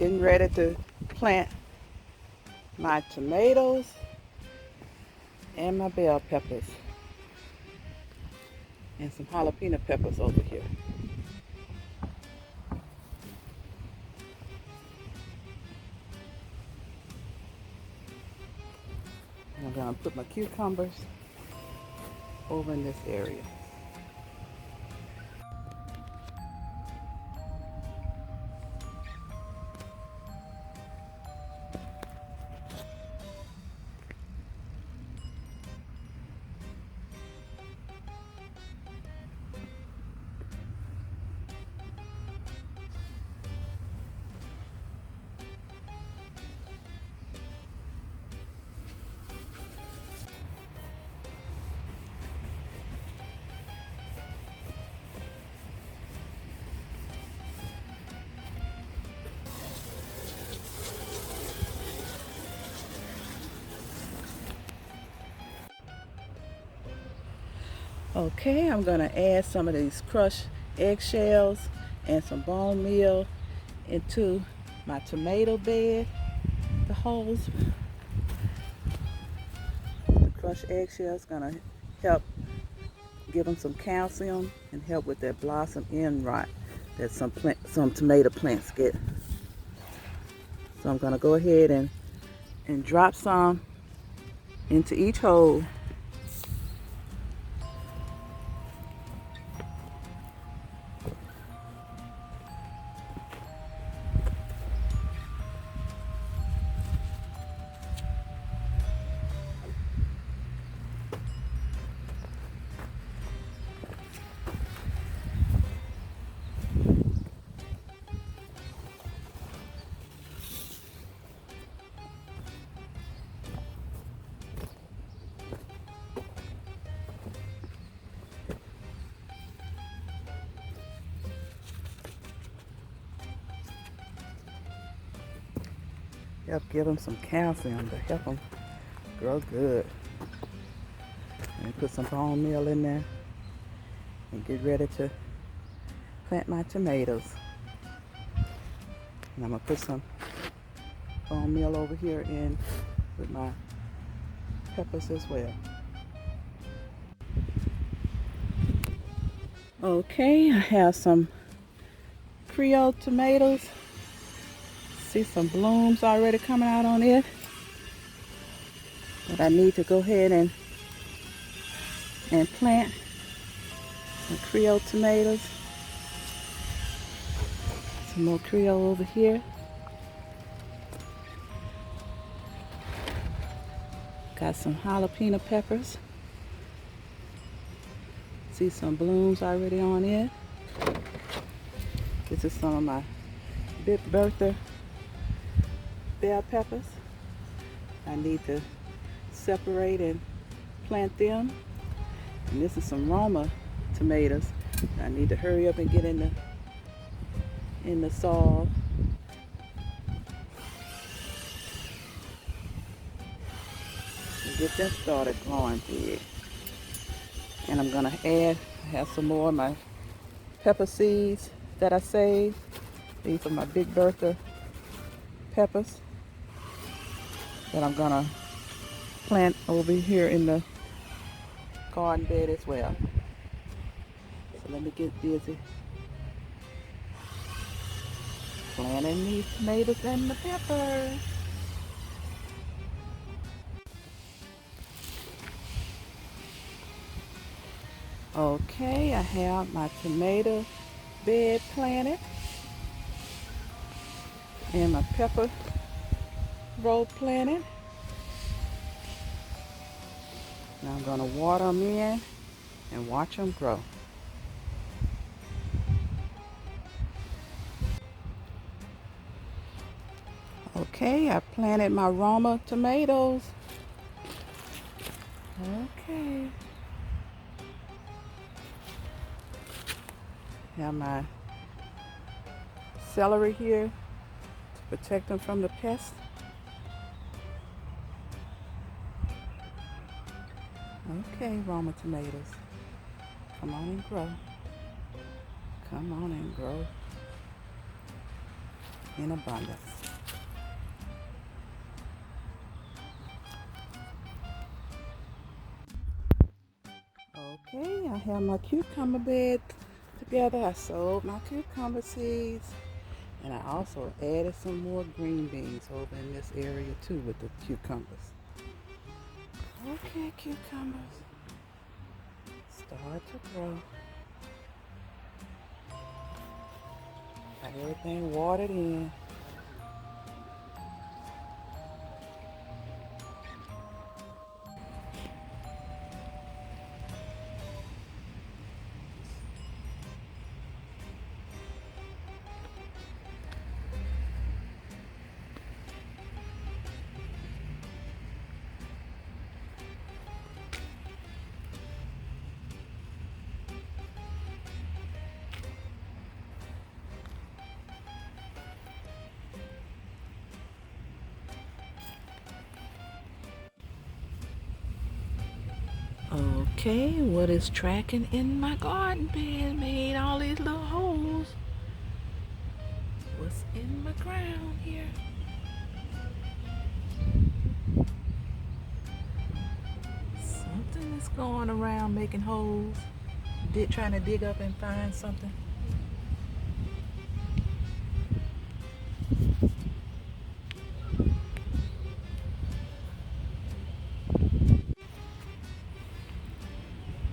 Getting ready to plant my tomatoes and my bell peppers and some jalapeno peppers over here. And I'm gonna put my cucumbers over in this area. Okay, I'm gonna add some of these crushed eggshells and some bone meal into my tomato bed. The holes, the crushed eggshells gonna help give them some calcium and help with that blossom end rot that some tomato plants get. So I'm gonna go ahead and drop some into each hole. Help give them some calcium to help them grow good. And put some bone meal in there and get ready to plant my tomatoes. And I'm gonna put some bone meal over here in with my peppers as well. Okay, I have some Creole tomatoes. See some blooms already coming out on it. But I need to go ahead and plant some Creole tomatoes. Some more Creole over here. Got some jalapeno peppers. See some blooms already on it. This is some of my Big Bertha bell peppers. I need to separate and plant them. And this is some Roma tomatoes. I need to hurry up and get in the soil. And get them started growing big. And I'm gonna I have some more of my pepper seeds that I saved. These are my Big Bertha peppers that I'm gonna plant over here in the garden bed as well. So let me get busy planting these tomatoes and the peppers. Okay, I have my tomato bed planted and my pepper row planted. Now I'm gonna water them in and watch them grow. Okay, I planted my Roma tomatoes. Okay. Have my celery here to protect them from the pests. Okay, Roma tomatoes. Come on and grow. Come on and grow. in abundance. Okay, I have my cucumber bed together. I sowed my cucumber seeds, and I also added some more green beans over in this area too with the cucumbers. Okay, cucumbers, start to grow. Got everything watered in. Okay, what is tracking in my garden bed made all these little holes? What's in my ground here? Something is going around making holes. Trying to dig up and find something.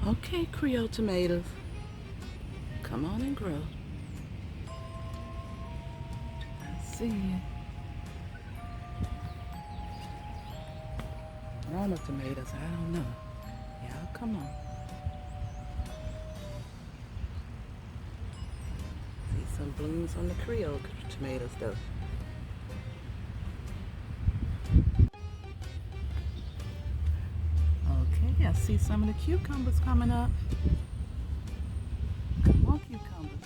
Okay, Creole tomatoes, come on and grow. I see you. Roma tomatoes, I don't know. Y'all come on. See some blooms on the Creole tomatoes though. Okay, I see some of the cucumbers coming up. Come on, cucumbers.